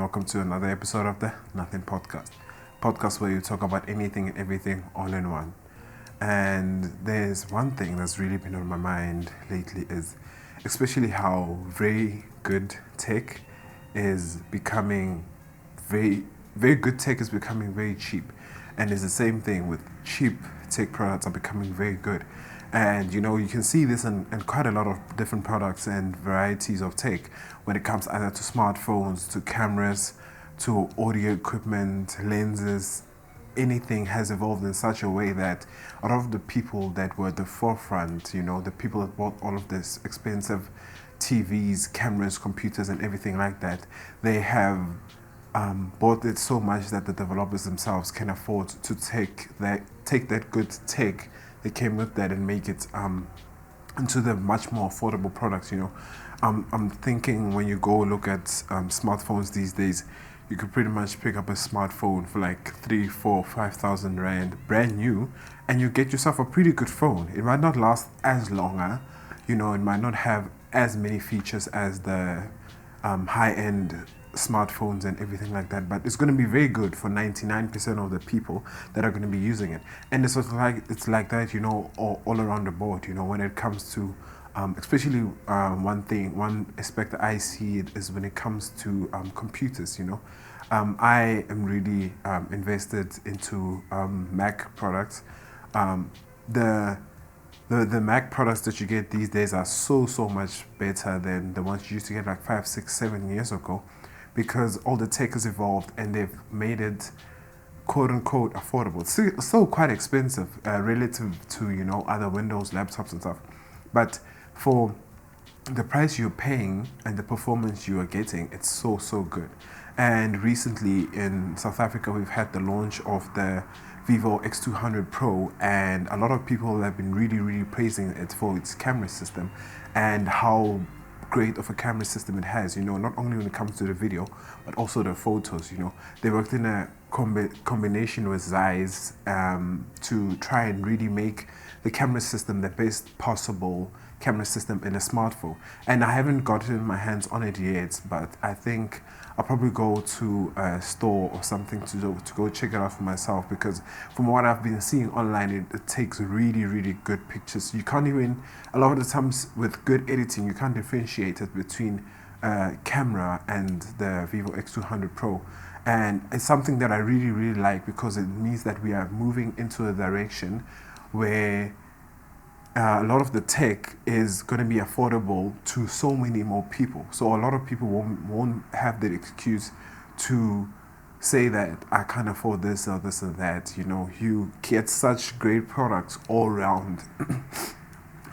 welcome to another episode of the Nothing Podcast. Podcast where you talk about anything and everything all in one. And there's one thing that's really been on my mind lately is especially how very good tech is becoming very good tech is becoming very cheap. And it's the same thing with cheap tech products are becoming very good. And you can see this in quite a lot of different products and varieties of tech when it comes either to smartphones, to cameras, to audio equipment, lenses. Anything has evolved in such a way that a lot of the people that were at the forefront, the people that bought all of this expensive TVs, cameras, computers, and everything like that, they have bought it so much that the developers themselves can afford to take that good tech that came with that and make it into the much more affordable products. I'm thinking when you go look at smartphones these days, you could pretty much pick up a smartphone for like 3, 4, 5,000 rand, brand new, and you get yourself a pretty good phone. It might not last as long, it might not have as many features as the high-end smartphones and everything like that, but it's going to be very good for 99% of the people that are going to be using it. And it's like that, all around the board. When it comes to especially one aspect that I see it is when it comes to computers. I am really invested into Mac products. The Mac products that you get these days are so much better than the ones you used to get like 5, 6, 7 years ago, because all the tech has evolved and they've made it quote unquote affordable. It's still quite expensive relative to other Windows laptops and stuff, but for the price you're paying and the performance you are getting, it's so good. And recently in South Africa, we've had the launch of the Vivo X200 Pro, and a lot of people have been really praising it for its camera system and how great of a camera system it has, not only when it comes to the video, but also the photos. They worked in a combination with Zeiss to try and really make the camera system the best possible camera system in a smartphone. And I haven't gotten my hands on it yet, but I think I'll probably go to a store or something to go check it out for myself, because from what I've been seeing online, it takes really good pictures. You can't even, a lot of the times with good editing, you can't differentiate it between camera and the Vivo X200 Pro. And it's something that I really like, because it means that we are moving into a direction where a lot of the tech is going to be affordable to so many more people. So a lot of people won't have the excuse to say that I can't afford this or this or that. You get such great products all around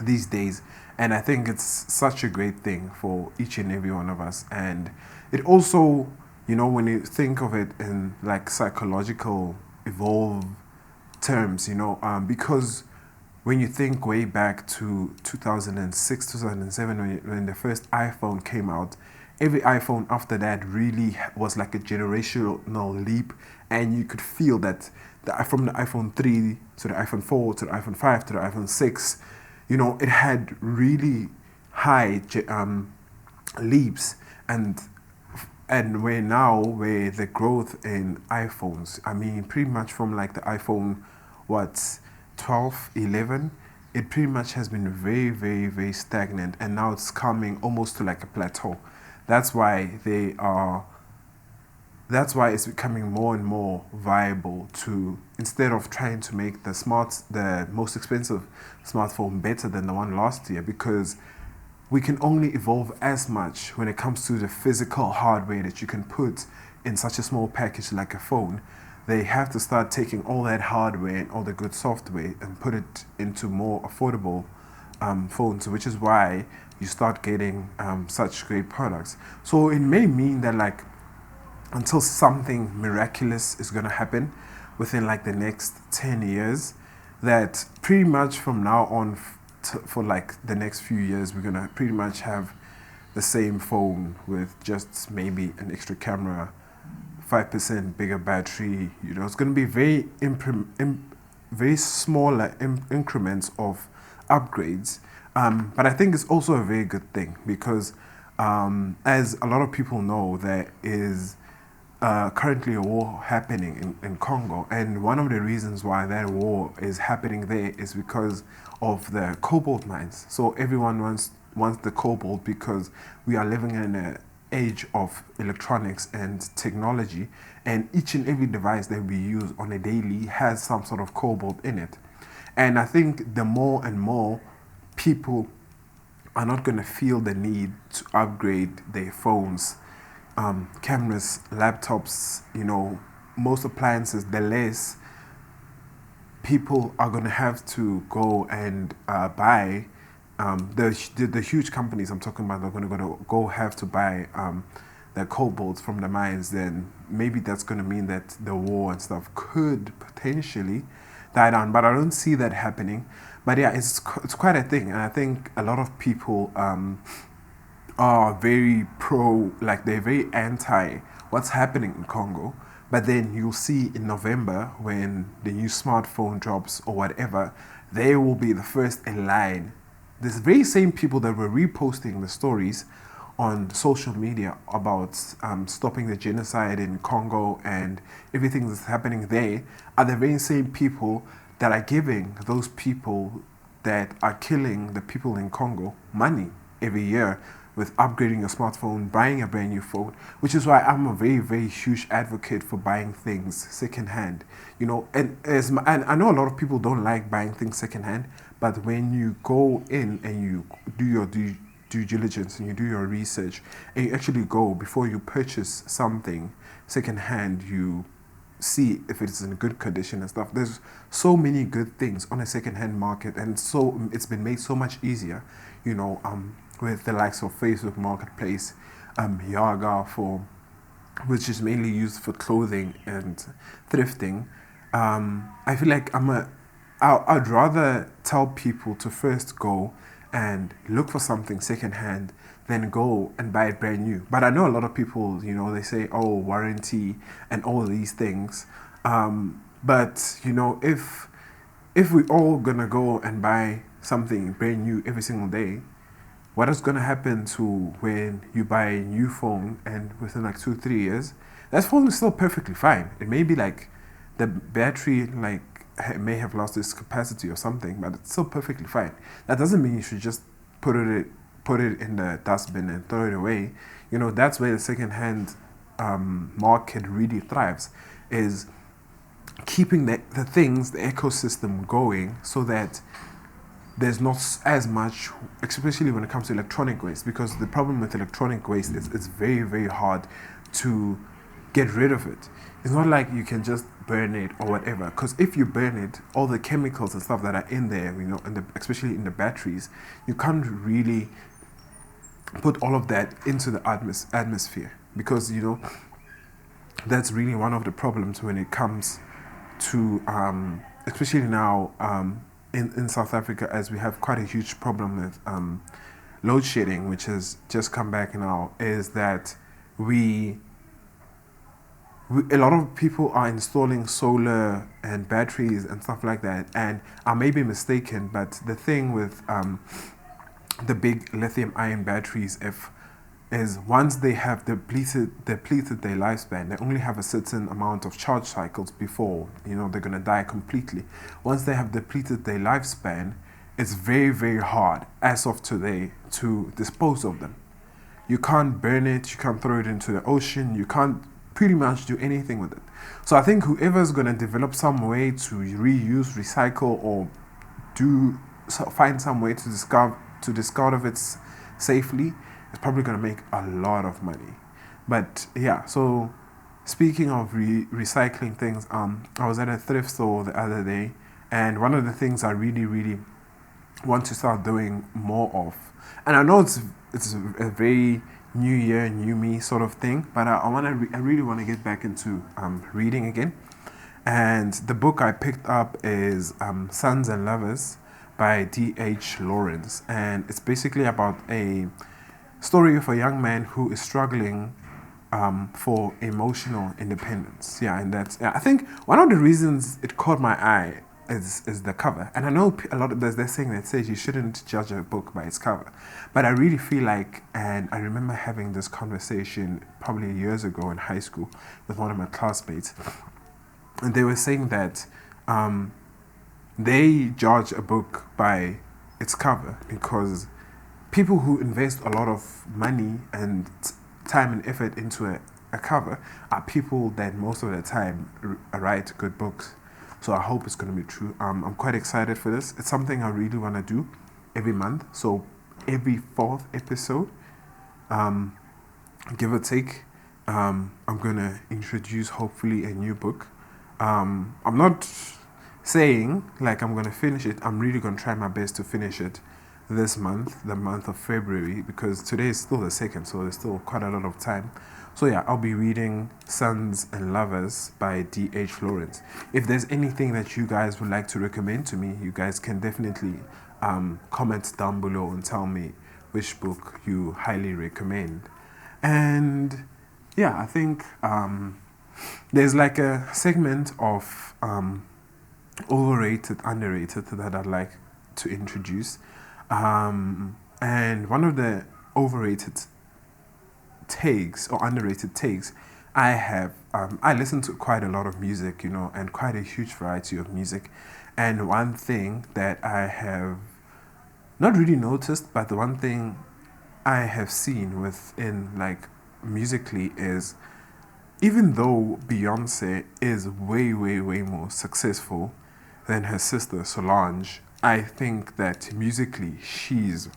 these days. And I think it's such a great thing for each and every one of us. And it also, when you think of it in like psychological evolve terms, because when you think way back to 2006, 2007, when the first iPhone came out, every iPhone after that really was like a generational leap, and you could feel that from the iPhone 3 to the iPhone 4 to the iPhone 5 to the iPhone 6, it had really high leaps, and where the growth in iPhones, I mean, pretty much from like the iPhone 12, 11, it pretty much has been very stagnant, and now it's coming almost to like a plateau. That's why it's becoming more and more viable to, instead of trying to make the most expensive smartphone better than the one last year, because we can only evolve as much when it comes to the physical hardware that you can put in such a small package like a phone. They have to start taking all that hardware and all the good software and put it into more affordable phones, which is why you start getting such great products. So it may mean that like until something miraculous is going to happen within like the next 10 years, that pretty much from now on for like the next few years, we're going to pretty much have the same phone with just maybe an extra camera, 5% bigger battery. It's going to be very smaller increments of upgrades. But I think it's also a very good thing, because as a lot of people know, there is currently a war happening in Congo, and one of the reasons why that war is happening there is because of the cobalt mines. So everyone wants the cobalt because we are living in an age of electronics and technology, and each and every device that we use on a daily has some sort of cobalt in it. And I think the more and more people are not going to feel the need to upgrade their phones, cameras, laptops, most appliances, the less people are going to have to go and buy the huge companies I'm talking about are going to go have to buy the cobalt from the mines. Then maybe that's going to mean that the war and stuff could potentially die down, but I don't see that happening. But yeah, it's quite a thing, and I think a lot of people are very pro, like they're very anti what's happening in Congo. But then you'll see in November when the new smartphone drops or whatever, they will be the first in line. These very same people that were reposting the stories on social media about stopping the genocide in Congo and everything that's happening there are the very same people that are giving those people that are killing the people in Congo money every year with upgrading your smartphone, buying a brand new phone, which is why I'm a very, very huge advocate for buying things secondhand. And I know a lot of people don't like buying things secondhand, but when you go in and you do your due diligence and you do your research and you actually go before you purchase something secondhand, you see if it's in good condition and stuff. There's so many good things on a secondhand market, and so it's been made so much easier, with the likes of Facebook Marketplace, Yaga which is mainly used for clothing and thrifting. I feel like I'd rather tell people to first go and look for something secondhand than go and buy it brand new. But I know a lot of people, they say, oh, warranty and all these things. But if we all gonna go and buy something brand new every single day, what is going to happen to when you buy a new phone and within like 2-3 years, that phone is still perfectly fine. It may be like the battery may have lost its capacity or something, but it's still perfectly fine. That doesn't mean you should just put it in the dustbin and throw it away. That's where the secondhand market really thrives, is keeping the things, the ecosystem going, so that there's not as much, especially when it comes to electronic waste, because the problem with electronic waste is it's very, very hard to get rid of it. It's not like you can just burn it or whatever, because if you burn it, all the chemicals and stuff that are in there, especially in the batteries, you can't really put all of that into the atmosphere, because that's really one of the problems when it comes to especially now in South Africa, as we have quite a huge problem with load shedding, which has just come back now, is that a lot of people are installing solar and batteries and stuff like that, and I may be mistaken, but the thing with the big lithium-ion batteries, is once they have depleted their lifespan, they only have a certain amount of charge cycles before they're going to die completely. Once they have depleted their lifespan, it's very, very hard as of today to dispose of them. You can't burn it, you can't throw it into the ocean, you can't pretty much do anything with it. So I think whoever's going to develop some way to reuse, recycle, or find some way to discard of it safely, it's probably going to make a lot of money. But yeah, so speaking of recycling things, I was at a thrift store the other day, and one of the things I really, really want to start doing more of, and I know it's a very new year, new me sort of thing, but I really want to get back into reading again. And the book I picked up is Sons and Lovers by D.H. Lawrence, and it's basically about a story of a young man who is struggling for emotional independence. Yeah, and I think one of the reasons it caught my eye is the cover. And I know a lot of they're saying that says you shouldn't judge a book by its cover, but I really feel like, and I remember having this conversation probably years ago in high school with one of my classmates, and they were saying that they judge a book by its cover because people who invest a lot of money and time and effort into a cover are people that most of the time write good books. So I hope it's going to be true. I'm quite excited for this. It's something I really want to do every month. So every fourth episode, give or take, I'm going to introduce hopefully a new book. I'm not saying like I'm going to finish it. I'm really going to try my best to finish it this month, the month of February, because today is still the 2nd, so there's still quite a lot of time. So yeah, I'll be reading Sons and Lovers by D.H. Lawrence. If there's anything that you guys would like to recommend to me, you guys can definitely comment down below and tell me which book you highly recommend. And yeah, I think there's like a segment of overrated, underrated that I'd like to introduce. And one of the overrated takes or underrated takes I have, I listen to quite a lot of music, and quite a huge variety of music. And one thing that I have not really noticed, but the one thing I have seen within like musically is, even though Beyonce is way, way, way more successful than her sister Solange, I think that musically she's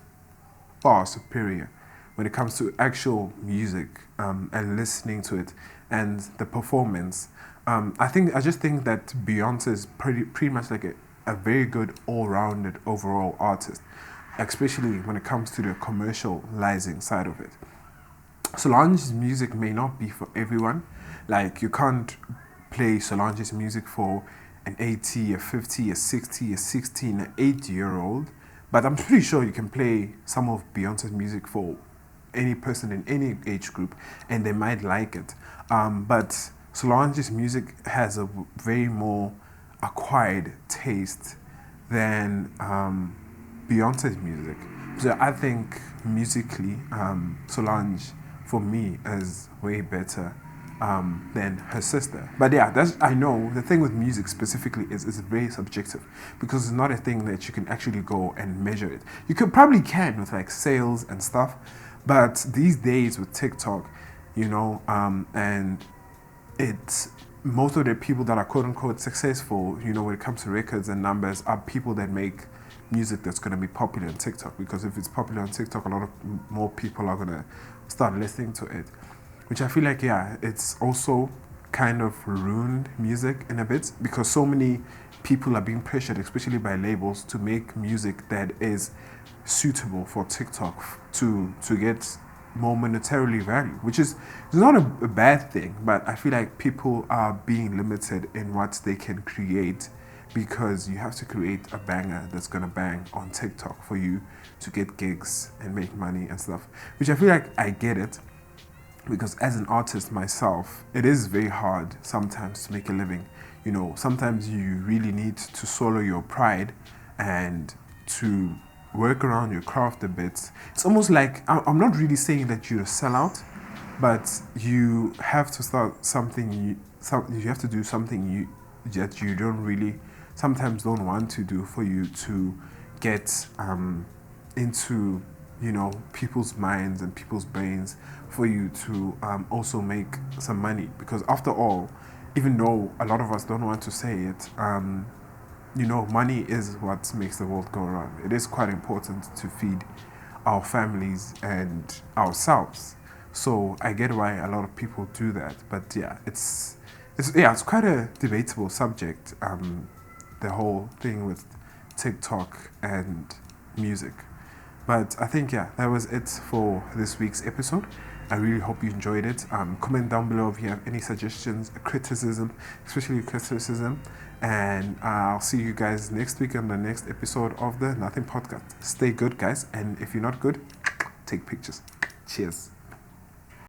far superior when it comes to actual music and listening to it and the performance. I just think that Beyonce is pretty much like a very good all-rounded overall artist, especially when it comes to the commercializing side of it. Solange's music may not be for everyone. Like, you can't play Solange's music for an 80, a 50, a 60, a 16, an 8-year-old. But I'm pretty sure you can play some of Beyonce's music for any person in any age group and they might like it. But Solange's music has a very more acquired taste than Beyonce's music. So I think musically, Solange, for me, is way better than her sister. But yeah, I know the thing with music specifically is it's very subjective, because it's not a thing that you can actually go and measure it. You probably can with like sales and stuff, but these days with TikTok, and it's most of the people that are quote unquote successful, when it comes to records and numbers, are people that make music that's going to be popular on TikTok. Because if it's popular on TikTok, a lot of more people are going to start listening to it. Which I feel like, yeah, it's also kind of ruined music in a bit, because so many people are being pressured, especially by labels, to make music that is suitable for TikTok to get more monetarily value, which is not a bad thing, but I feel like people are being limited in what they can create, because you have to create a banger that's gonna bang on TikTok for you to get gigs and make money and stuff, which I feel like I get it. Because as an artist myself, it is very hard sometimes to make a living. Sometimes you really need to swallow your pride and to work around your craft a bit. It's almost like, I'm not really saying that you're a sellout, but you have to start something, you have to do something that you sometimes don't want to do, for you to get into people's minds and people's brains, for you to also make some money. Because after all, even though a lot of us don't want to say it, money is what makes the world go around. It is quite important to feed our families and ourselves. So I get why a lot of people do that. But yeah, it's quite a debatable subject, the whole thing with TikTok and music. But I think, yeah, that was it for this week's episode. I really hope you enjoyed it. Comment down below if you have any suggestions, criticism, especially criticism. And I'll see you guys next week on the next episode of the Nothing Podcast. Stay good, guys. And if you're not good, take pictures. Cheers.